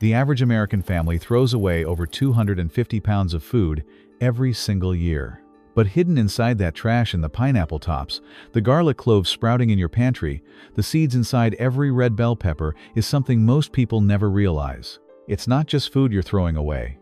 The average American family throws away over 250 pounds of food every single year. But hidden inside that trash in the pineapple tops, the garlic cloves sprouting in your pantry, the seeds inside every red bell pepper is something most people never realize. It's not just food you're throwing away.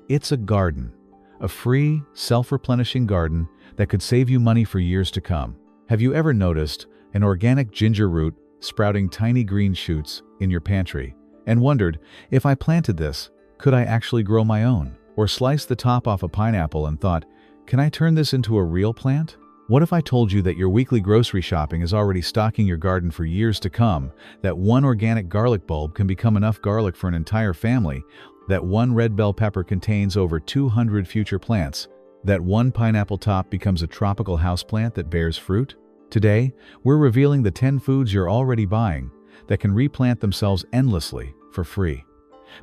It's a garden. A free, self-replenishing garden that could save you money for years to come. Have you ever noticed an organic ginger root sprouting tiny green shoots in your pantry and wondered, if I planted this, could I actually grow my own? Or sliced the top off a pineapple and thought, can I turn this into a real plant? What if I told you that your weekly grocery shopping is already stocking your garden for years to come, that one organic garlic bulb can become enough garlic for an entire family, that one red bell pepper contains over 200 future plants, that one pineapple top becomes a tropical houseplant that bears fruit? Today, we're revealing the 10 foods you're already buying that can replant themselves endlessly for free.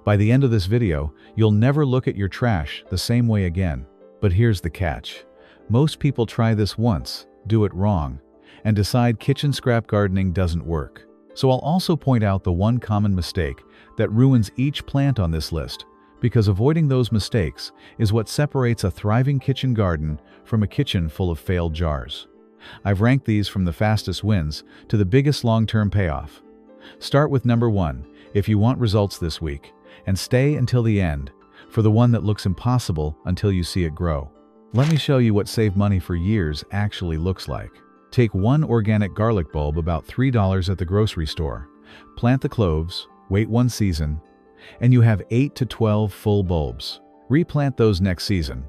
By the end of this video, you'll never look at your trash the same way again. But here's the catch. Most people try this once, do it wrong, and decide kitchen scrap gardening doesn't work. So I'll also point out the one common mistake that ruins each plant on this list, because avoiding those mistakes is what separates a thriving kitchen garden from a kitchen full of failed jars. I've ranked these from the fastest wins to the biggest long-term payoff. Start with number 1 if you want results this week, and stay until the end for the one that looks impossible until you see it grow. Let me show you what save money for years actually looks like. Take one organic garlic bulb, about $3 at the grocery store. Plant the cloves, wait one season, and you have 8 to 12 full bulbs. Replant those next season,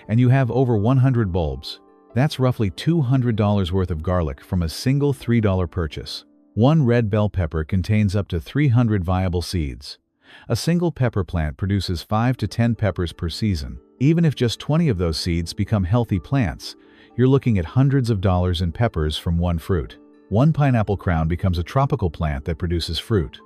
and you have over 100 bulbs. That's roughly $200 worth of garlic from a single $3 purchase. One red bell pepper contains up to 300 viable seeds. A single pepper plant produces 5 to 10 peppers per season. Even if just 20 of those seeds become healthy plants, you're looking at hundreds of dollars in peppers from one fruit. One pineapple crown becomes a tropical plant that produces fruit.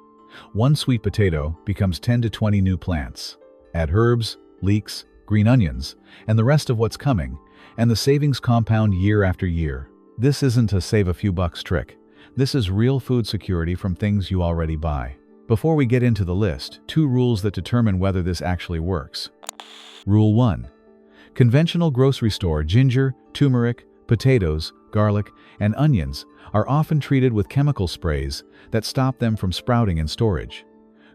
One sweet potato becomes 10 to 20 new plants. Add herbs, leeks, green onions, and the rest of what's coming, and the savings compound year after year. This isn't a save a few bucks trick. This is real food security from things you already buy. Before we get into the list, 2 rules that determine whether this actually works. Rule 1. Conventional grocery store ginger, turmeric, potatoes, garlic, and onions are often treated with chemical sprays that stop them from sprouting in storage.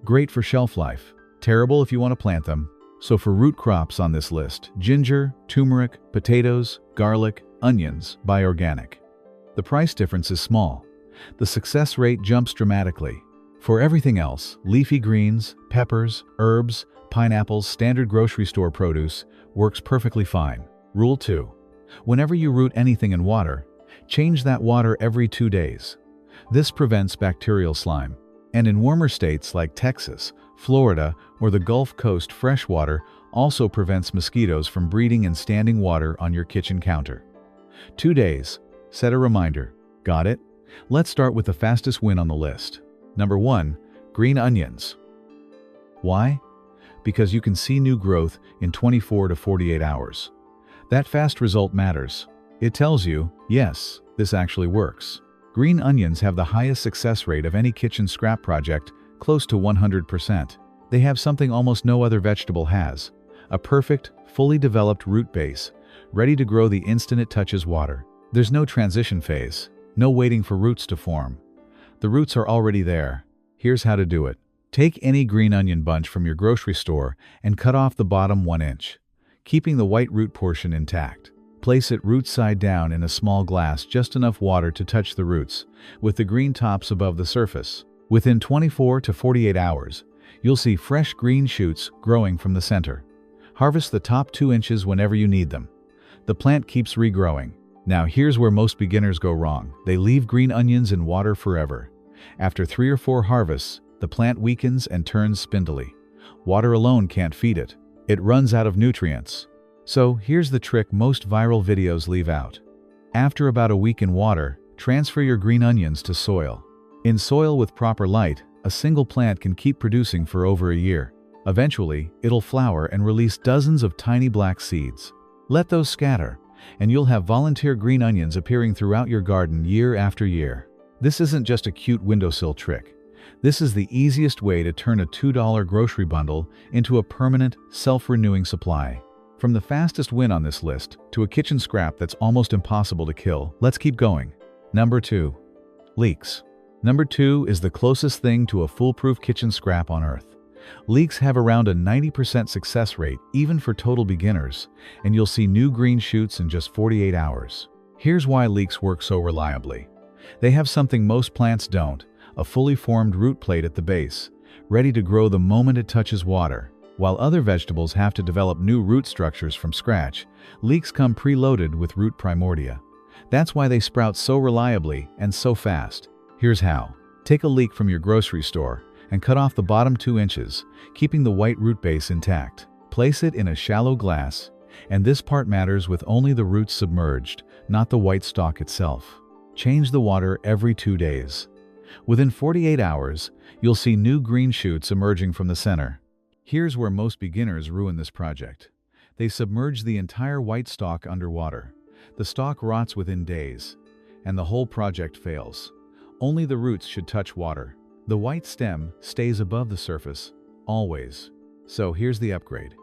Great for shelf life, terrible if you want to plant them. So for root crops on this list, ginger, turmeric, potatoes, garlic, onions, buy organic. The price difference is small. The success rate jumps dramatically. For everything else, leafy greens, peppers, herbs, pineapples, standard grocery store produce works perfectly fine. Rule 2. Whenever you root anything in water, change that water every 2 days. This prevents bacterial slime. And in warmer states like Texas, Florida, or the Gulf Coast, fresh water also prevents mosquitoes from breeding in standing water on your kitchen counter. 2 days. Set a reminder. Got it? Let's start with the fastest win on the list. Number 1. Green onions. Why? Because you can see new growth in 24 to 48 hours. That fast result matters. It tells you, yes, this actually works. Green onions have the highest success rate of any kitchen scrap project, close to 100%. They have something almost no other vegetable has: a perfect, fully developed root base, ready to grow the instant it touches water. There's no transition phase, no waiting for roots to form. The roots are already there. Here's how to do it. Take any green onion bunch from your grocery store and cut off the bottom 1 inch, keeping the white root portion intact. Place it root side down in a small glass, just enough water to touch the roots, with the green tops above the surface. Within 24 to 48 hours, you'll see fresh green shoots growing from the center. Harvest the top 2 inches whenever you need them. The plant keeps regrowing. Now here's where most beginners go wrong. They leave green onions in water forever. After 3 or 4 harvests, the plant weakens and turns spindly. Water alone can't feed it. It runs out of nutrients. So here's the trick most viral videos leave out. After about a week in water, transfer your green onions to soil. In soil with proper light, a single plant can keep producing for over a year. Eventually, it'll flower and release dozens of tiny black seeds. Let those scatter, and you'll have volunteer green onions appearing throughout your garden year after year. This isn't just a cute windowsill trick. This is the easiest way to turn a $2 grocery bundle into a permanent, self-renewing supply. From the fastest win on this list to a kitchen scrap that's almost impossible to kill, let's keep going. Number 2. Leeks. Number 2 is the closest thing to a foolproof kitchen scrap on earth. Leeks have around a 90% success rate, even for total beginners, and you'll see new green shoots in just 48 hours. Here's why leeks work so reliably. They have something most plants don't: a fully formed root plate at the base, ready to grow the moment it touches water. While other vegetables have to develop new root structures from scratch, leeks come preloaded with root primordia. That's why they sprout so reliably and so fast. Here's how. Take a leek from your grocery store and cut off the bottom 2 inches, keeping the white root base intact. Place it in a shallow glass, and this part matters with only the roots submerged, not the white stalk itself. Change the water every 2 days. Within 48 hours, you'll see new green shoots emerging from the center. Here's where most beginners ruin this project. They submerge the entire white stalk underwater. The stalk rots within days, and the whole project fails. Only the roots should touch water. The white stem stays above the surface, always. So here's the upgrade.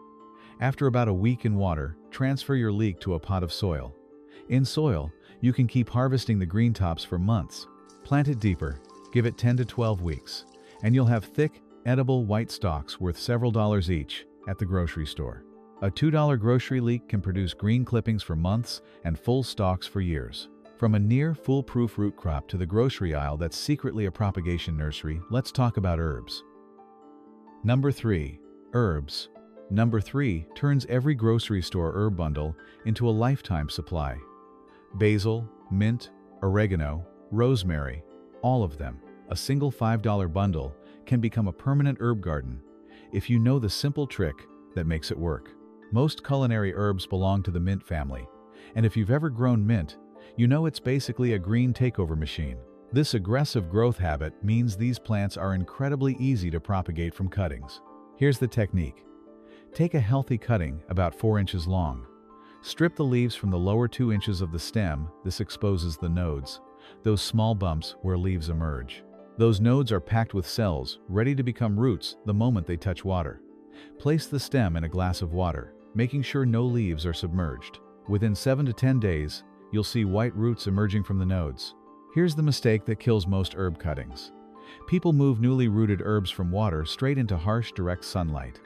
After about a week in water, transfer your leek to a pot of soil. In soil, you can keep harvesting the green tops for months. Plant it deeper, give it 10 to 12 weeks, and you'll have thick, edible white stalks worth several dollars each at the grocery store. A $2 grocery leek can produce green clippings for months and full stalks for years. From a near foolproof root crop to the grocery aisle that's secretly a propagation nursery, let's talk about herbs. Number 3. Herbs. Number 3 turns every grocery store herb bundle into a lifetime supply. Basil, mint, oregano, rosemary, all of them. A single $5 bundle can become a permanent herb garden if you know the simple trick that makes it work. Most culinary herbs belong to the mint family, and if you've ever grown mint, you know it's basically a green takeover machine. This aggressive growth habit means these plants are incredibly easy to propagate from cuttings. Here's the technique. Take a healthy cutting about 4 inches long. Strip the leaves from the lower 2 inches of the stem. This exposes the nodes, those small bumps where leaves emerge. Those nodes are packed with cells, ready to become roots the moment they touch water. Place the stem in a glass of water, making sure no leaves are submerged. Within 7 to 10 days, you'll see white roots emerging from the nodes. Here's the mistake that kills most herb cuttings. People move newly rooted herbs from water straight into harsh, direct sunlight.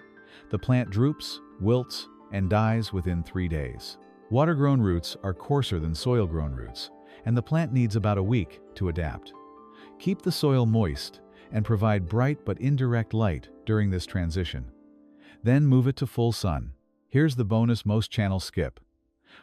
The plant droops, wilts, and dies within 3 days. Water-grown roots are coarser than soil-grown roots, and the plant needs about a week to adapt. Keep the soil moist and provide bright but indirect light during this transition. Then move it to full sun. Here's the bonus most channels skip.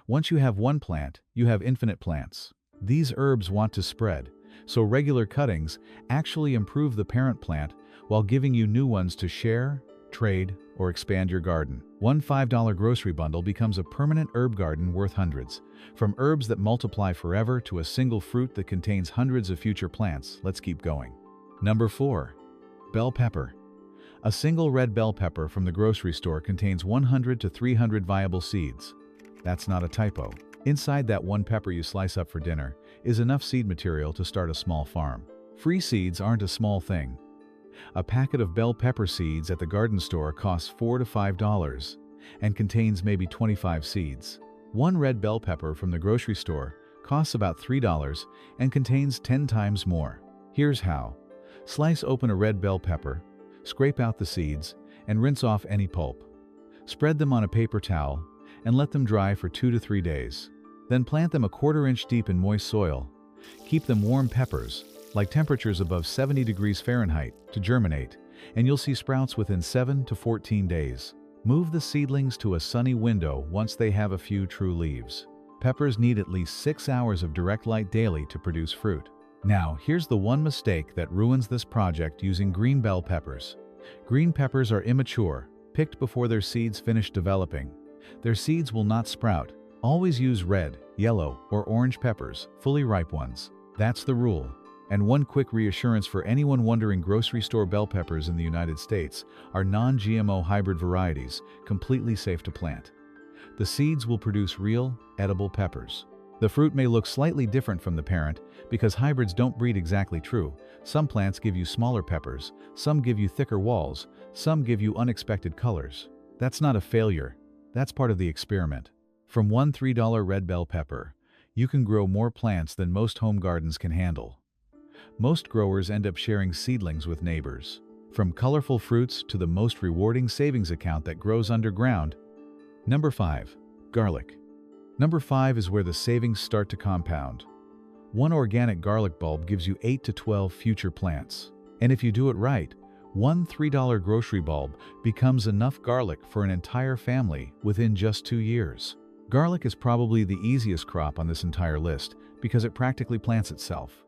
Once you have one plant, you have infinite plants. These herbs want to spread, so regular cuttings actually improve the parent plant while giving you new ones to share, trade, or expand your garden. One $5 grocery bundle becomes a permanent herb garden worth hundreds. From herbs that multiply forever to a single fruit that contains hundreds of future plants, let's keep going. Number 4. Bell pepper. A single red bell pepper from the grocery store contains 100 to 300 viable seeds. That's not a typo. Inside that one pepper you slice up for dinner is enough seed material to start a small farm. Free seeds aren't a small thing. A packet of bell pepper seeds at the garden store costs $4 to $5 and contains maybe 25 seeds. One red bell pepper from the grocery store costs about $3 and contains 10 times more. Here's how. Slice open a red bell pepper, scrape out the seeds, and rinse off any pulp. Spread them on a paper towel and let them dry for 2 to 3 days. Then plant them a 1/4 inch deep in moist soil. Keep them warm peppers, like temperatures above 70 degrees Fahrenheit, to germinate, and you'll see sprouts within 7 to 14 days. Move the seedlings to a sunny window once they have a few true leaves. Peppers need at least 6 hours of direct light daily to produce fruit. Now, here's the one mistake that ruins this project using green bell peppers. Green peppers are immature, picked before their seeds finish developing. Their seeds will not sprout. Always use red, yellow, or orange peppers, fully ripe ones. That's the rule. And one quick reassurance for anyone wondering: grocery store bell peppers in the United States are non-GMO hybrid varieties, completely safe to plant. The seeds will produce real, edible peppers. The fruit may look slightly different from the parent, because hybrids don't breed exactly true. Some plants give you smaller peppers, some give you thicker walls, some give you unexpected colors. That's not a failure. That's part of the experiment. From one $3 red bell pepper, you can grow more plants than most home gardens can handle. Most growers end up sharing seedlings with neighbors. From colorful fruits to the most rewarding savings account that grows underground. Number 5. Garlic. Number 5 is where the savings start to compound. One organic garlic bulb gives you 8 to 12 future plants. And if you do it right, one $3 grocery bulb becomes enough garlic for an entire family within just 2 years. Garlic is probably the easiest crop on this entire list because it practically plants itself.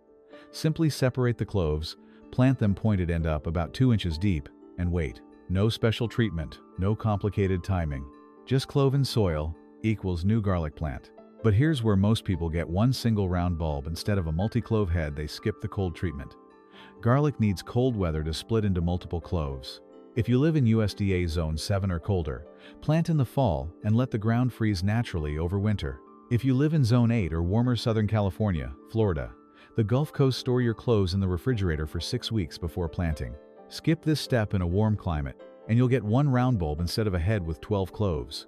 Simply separate the cloves, plant them pointed end up about 2 inches deep, and wait. No special treatment, no complicated timing. Just clove in soil equals new garlic plant. But here's where most people get one single round bulb instead of a multi-clove head. They skip the cold treatment. Garlic needs cold weather to split into multiple cloves. If you live in USDA Zone 7 or colder, plant in the fall and let the ground freeze naturally over winter. If you live in Zone 8 or warmer Southern California, Florida, the Gulf Coast, store your cloves in the refrigerator for 6 weeks before planting. Skip this step in a warm climate, and you'll get one round bulb instead of a head with 12 cloves.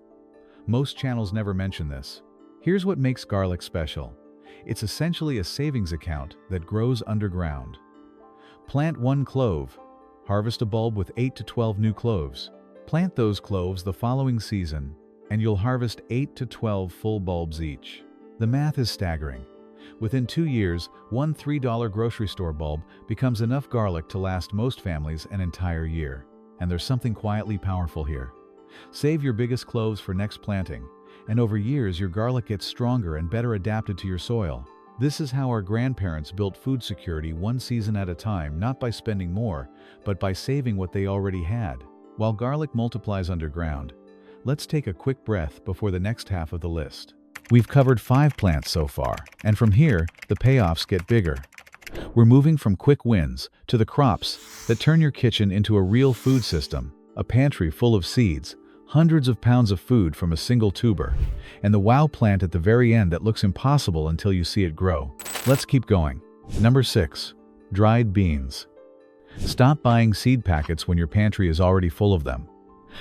Most channels never mention this. Here's what makes garlic special. It's essentially a savings account that grows underground. Plant one clove, harvest a bulb with 8 to 12 new cloves. Plant those cloves the following season, and you'll harvest 8 to 12 full bulbs each. The math is staggering. Within 2 years, one $3 grocery store bulb becomes enough garlic to last most families an entire year. And there's something quietly powerful here. Save your biggest cloves for next planting, and over years your garlic gets stronger and better adapted to your soil. This is how our grandparents built food security one season at a time, not by spending more, but by saving what they already had. While garlic multiplies underground, let's take a quick breath before the next half of the list. We've covered 5 plants so far, and from here, the payoffs get bigger. We're moving from quick wins to the crops that turn your kitchen into a real food system, a pantry full of seeds, hundreds of pounds of food from a single tuber, and the wow plant at the very end that looks impossible until you see it grow. Let's keep going. Number 6. Dried beans. Stop buying seed packets when your pantry is already full of them.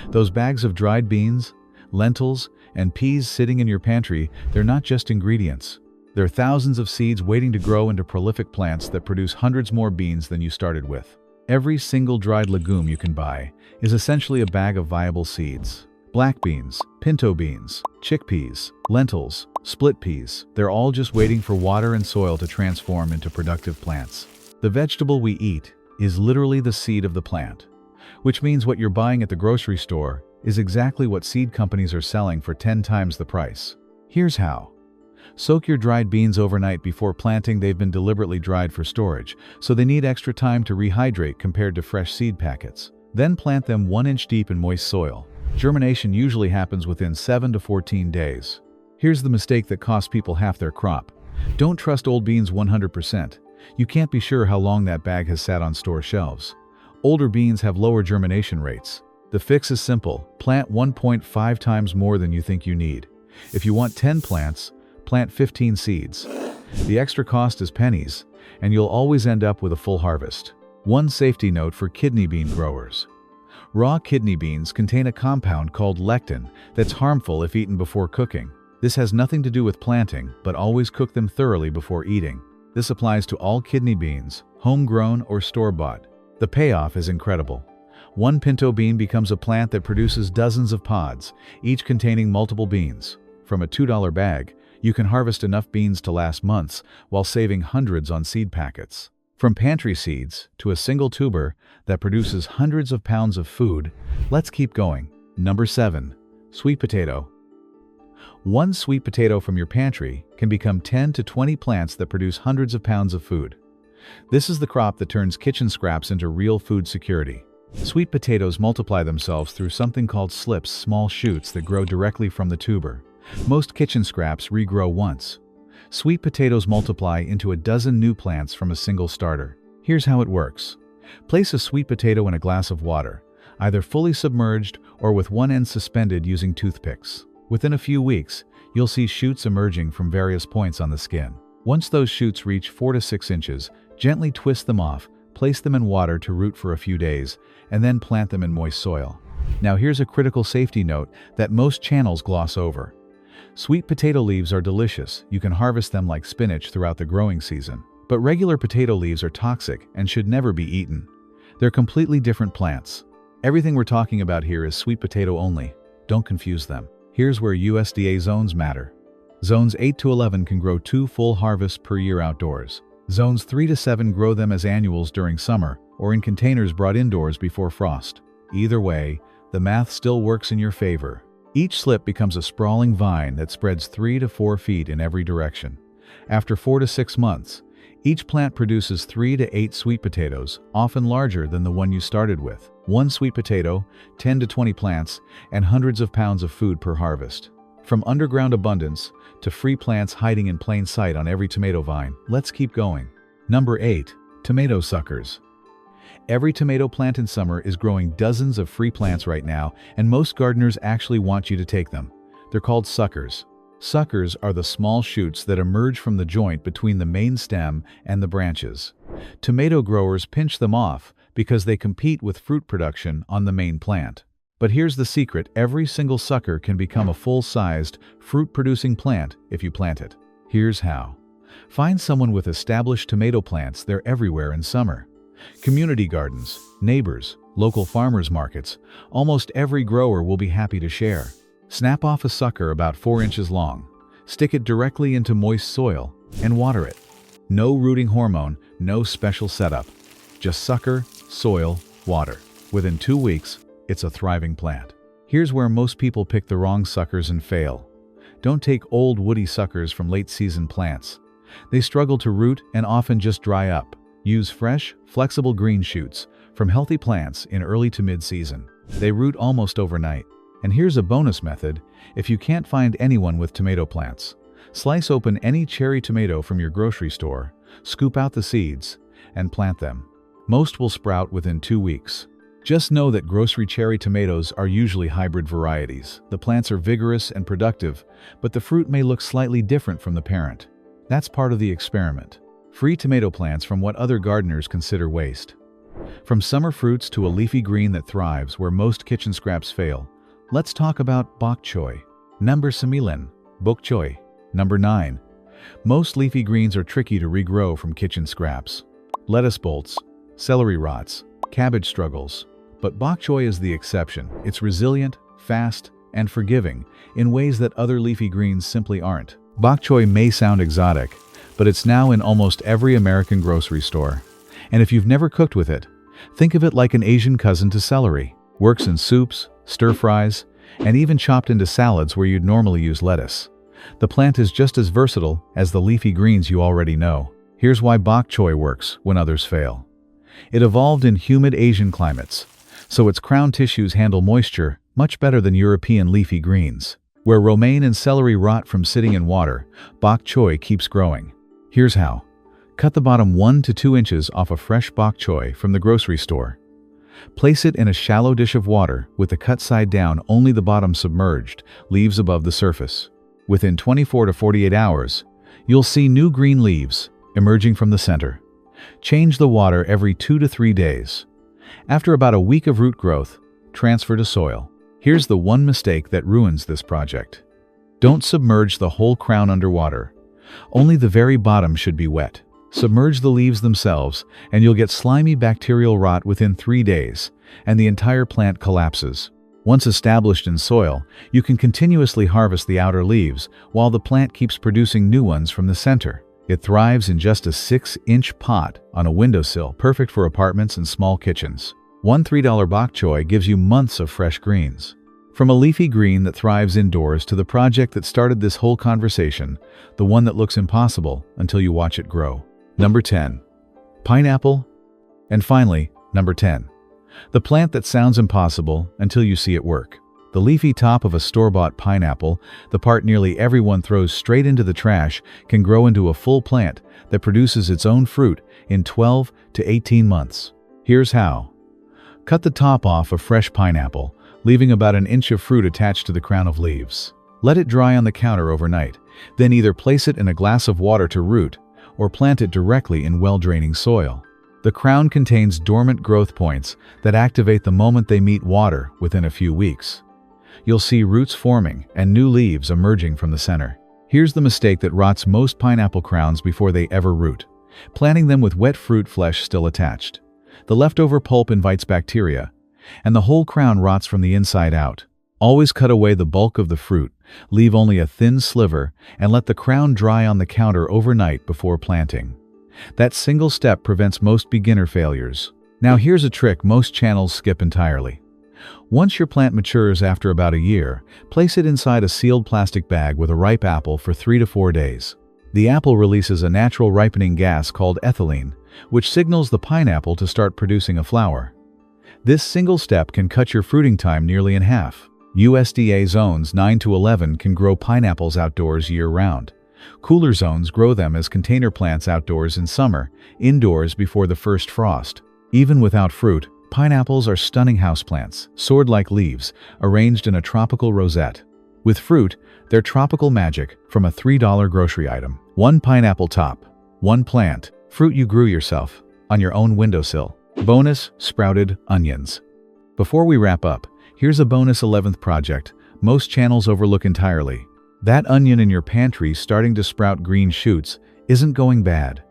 Those bags of dried beans, lentils, and peas sitting in your pantry, they're not just ingredients. They're thousands of seeds waiting to grow into prolific plants that produce hundreds more beans than you started with. Every single dried legume you can buy is essentially a bag of viable seeds. Black beans, pinto beans, chickpeas, lentils, split peas, they're all just waiting for water and soil to transform into productive plants. The vegetable we eat is literally the seed of the plant, which means what you're buying at the grocery store is exactly what seed companies are selling for 10 times the price. Here's how. Soak your dried beans overnight before planting. They've been deliberately dried for storage, so they need extra time to rehydrate compared to fresh seed packets. Then plant them 1 inch deep in moist soil. Germination usually happens within 7 to 14 days. Here's the mistake that costs people half their crop. Don't trust old beans 100%. You can't be sure how long that bag has sat on store shelves. Older beans have lower germination rates. The fix is simple. Plant 1.5 times more than you think you need. If you want 10 plants, plant 15 seeds. The extra cost is pennies, and you'll always end up with a full harvest. One safety note for kidney bean growers. Raw kidney beans contain a compound called lectin that's harmful if eaten before cooking. This has nothing to do with planting, but always cook them thoroughly before eating. This applies to all kidney beans, homegrown or store-bought. The payoff is incredible. One pinto bean becomes a plant that produces dozens of pods, each containing multiple beans. From a $2 bag, you can harvest enough beans to last months while saving hundreds on seed packets. From pantry seeds to a single tuber that produces hundreds of pounds of food, let's keep going. Number 7. Sweet potato. One sweet potato from your pantry can become 10 to 20 plants that produce hundreds of pounds of food. This is the crop that turns kitchen scraps into real food security. Sweet potatoes multiply themselves through something called slips, small shoots that grow directly from the tuber. Most kitchen scraps regrow once. Sweet potatoes multiply into a dozen new plants from a single starter. Here's how it works. Place a sweet potato in a glass of water, either fully submerged or with one end suspended using toothpicks. Within a few weeks, you'll see shoots emerging from various points on the skin. Once those shoots reach 4 to 6 inches, gently twist them off, place them in water to root for a few days, and then plant them in moist soil. Now here's a critical safety note that most channels gloss over. Sweet potato leaves are delicious. You can harvest them like spinach throughout the growing season. But regular potato leaves are toxic and should never be eaten. They're completely different plants. Everything we're talking about here is sweet potato only. Don't confuse them. Here's where USDA zones matter. Zones 8 to 11 can grow 2 full harvests per year outdoors. Zones 3 to 7 grow them as annuals during summer or in containers brought indoors before frost. Either way, the math still works in your favor. Each slip becomes a sprawling vine that spreads 3 to 4 feet in every direction. After 4 to 6 months, each plant produces 3 to 8 sweet potatoes, often larger than the one you started with. One sweet potato, 10 to 20 plants, and hundreds of pounds of food per harvest. From underground abundance to free plants hiding in plain sight on every tomato vine, let's keep going. Number 8. Tomato suckers. Every tomato plant in summer is growing dozens of free plants right now, and most gardeners actually want you to take them. They're called suckers. Suckers are the small shoots that emerge from the joint between the main stem and the branches. Tomato growers pinch them off because they compete with fruit production on the main plant. But here's the secret: every single sucker can become a full-sized, fruit-producing plant if you plant it. Here's how. Find someone with established tomato plants. They're everywhere in summer. Community gardens, neighbors, local farmers markets, almost every grower will be happy to share. Snap off a sucker about 4 inches long, stick it directly into moist soil, and water it. No rooting hormone, no special setup. Just sucker, soil, water. Within 2 weeks, it's a thriving plant. Here's where most people pick the wrong suckers and fail. Don't take old woody suckers from late-season plants. They struggle to root and often just dry up. Use fresh, flexible green shoots from healthy plants in early to mid-season. They root almost overnight. And here's a bonus method: if you can't find anyone with tomato plants, slice open any cherry tomato from your grocery store, scoop out the seeds, and plant them. Most will sprout within 2 weeks. Just know that grocery cherry tomatoes are usually hybrid varieties. The plants are vigorous and productive, but the fruit may look slightly different from the parent. That's part of the experiment. Free tomato plants from what other gardeners consider waste. From summer fruits to a leafy green that thrives where most kitchen scraps fail, let's talk about bok choy. Number semilin, bok choy. Number 9. Most leafy greens are tricky to regrow from kitchen scraps. Lettuce bolts, celery rots, cabbage struggles. But bok choy is the exception. It's resilient, fast, and forgiving in ways that other leafy greens simply aren't. Bok choy may sound exotic, but it's now in almost every American grocery store. And if you've never cooked with it, think of it like an Asian cousin to celery. Works in soups, stir-fries, and even chopped into salads where you'd normally use lettuce. The plant is just as versatile as the leafy greens you already know. Here's why bok choy works when others fail. It evolved in humid Asian climates, so its crown tissues handle moisture much better than European leafy greens. Where romaine and celery rot from sitting in water, bok choy keeps growing. Here's how. Cut the bottom 1 to 2 inches off a fresh bok choy from the grocery store. Place it in a shallow dish of water with the cut side down, only the bottom submerged, leaves above the surface. Within 24 to 48 hours, you'll see new green leaves emerging from the center. Change the water every 2 to 3 days. After about a week of root growth, transfer to soil. Here's the one mistake that ruins this project. Don't submerge the whole crown underwater. Only the very bottom should be wet. Submerge the leaves themselves, and you'll get slimy bacterial rot within 3 days, and the entire plant collapses. Once established in soil, you can continuously harvest the outer leaves while the plant keeps producing new ones from the center. It thrives in just a 6-inch pot on a windowsill, perfect for apartments and small kitchens. One $3 bok choy gives you months of fresh greens. From a leafy green that thrives indoors to the project that started this whole conversation, the one that looks impossible until you watch it grow. Number 10. Pineapple. And finally, number 10. The plant that sounds impossible until you see it work. The leafy top of a store-bought pineapple, the part nearly everyone throws straight into the trash, can grow into a full plant that produces its own fruit in 12 to 18 months. Here's how. Cut the top off a fresh pineapple, leaving about an inch of fruit attached to the crown of leaves. Let it dry on the counter overnight, then either place it in a glass of water to root or plant it directly in well-draining soil. The crown contains dormant growth points that activate the moment they meet water within a few weeks. You'll see roots forming and new leaves emerging from the center. Here's the mistake that rots most pineapple crowns before they ever root: planting them with wet fruit flesh still attached. The leftover pulp invites bacteria, and the whole crown rots from the inside out. Always cut away the bulk of the fruit, leave only a thin sliver, and let the crown dry on the counter overnight before planting. That single step prevents most beginner failures. Now here's a trick most channels skip entirely. Once your plant matures after about a year, place it inside a sealed plastic bag with a ripe apple for 3 to 4 days. The apple releases a natural ripening gas called ethylene, which signals the pineapple to start producing a flower. This single step can cut your fruiting time nearly in half. USDA zones 9 to 11 can grow pineapples outdoors year-round. Cooler zones grow them as container plants outdoors in summer, indoors before the first frost. Even without fruit, pineapples are stunning houseplants, sword-like leaves, arranged in a tropical rosette. With fruit, they're tropical magic from a $3 grocery item. One pineapple top, one plant, fruit you grew yourself, on your own windowsill. Bonus: sprouted onions. Before we wrap up, here's a bonus 11th project most channels overlook entirely. That onion in your pantry starting to sprout green shoots isn't going bad.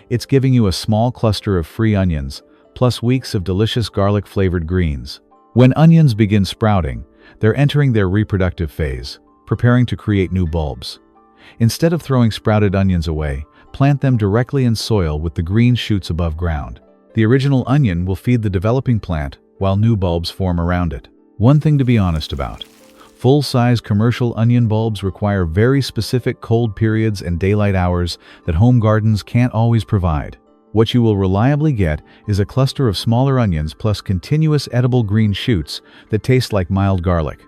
It's giving you a small cluster of free onions, plus weeks of delicious garlic-flavored greens. When onions begin sprouting, they're entering their reproductive phase, preparing to create new bulbs. Instead of throwing sprouted onions away, plant them directly in soil with the green shoots above ground. The original onion will feed the developing plant while new bulbs form around it. One thing to be honest about: full-size commercial onion bulbs require very specific cold periods and daylight hours that home gardens can't always provide. What you will reliably get is a cluster of smaller onions plus continuous edible green shoots that taste like mild garlic.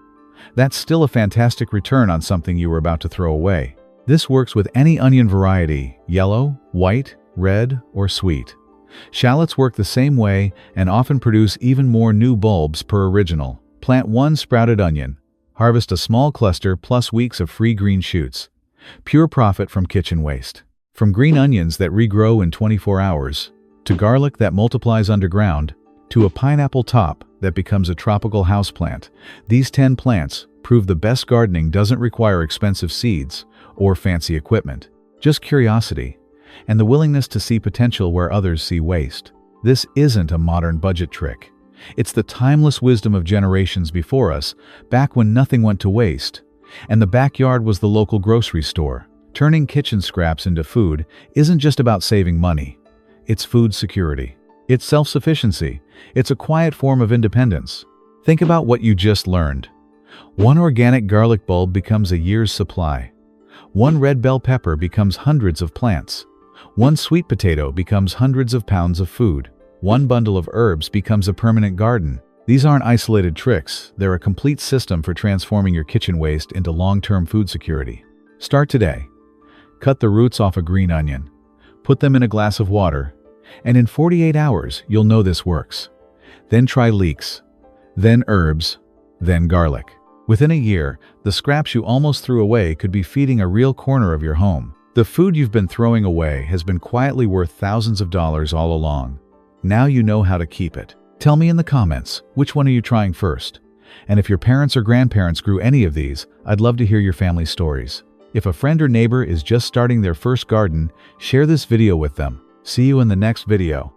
That's still a fantastic return on something you were about to throw away. This works with any onion variety: yellow, white, red, or sweet. Shallots work the same way and often produce even more new bulbs per original. Plant one sprouted onion, harvest a small cluster plus weeks of free green shoots. Pure profit from kitchen waste. From green onions that regrow in 24 hours, to garlic that multiplies underground, to a pineapple top that becomes a tropical houseplant, these 10 plants prove the best gardening doesn't require expensive seeds or fancy equipment. Just curiosity and the willingness to see potential where others see waste. This isn't a modern budget trick. It's the timeless wisdom of generations before us, back when nothing went to waste, and the backyard was the local grocery store. Turning kitchen scraps into food isn't just about saving money. It's food security. It's self-sufficiency. It's a quiet form of independence. Think about what you just learned. One organic garlic bulb becomes a year's supply. One red bell pepper becomes hundreds of plants. One sweet potato becomes hundreds of pounds of food. One bundle of herbs becomes a permanent garden. These aren't isolated tricks. They're a complete system for transforming your kitchen waste into long-term food security. Start today. Cut the roots off a green onion. Put them in a glass of water, and in 48 hours, you'll know this works. Then try leeks, then herbs, then garlic. Within a year, the scraps you almost threw away could be feeding a real corner of your home. The food you've been throwing away has been quietly worth thousands of dollars all along. Now you know how to keep it. Tell me in the comments, which one are you trying first? And if your parents or grandparents grew any of these, I'd love to hear your family stories. If a friend or neighbor is just starting their first garden, share this video with them. See you in the next video.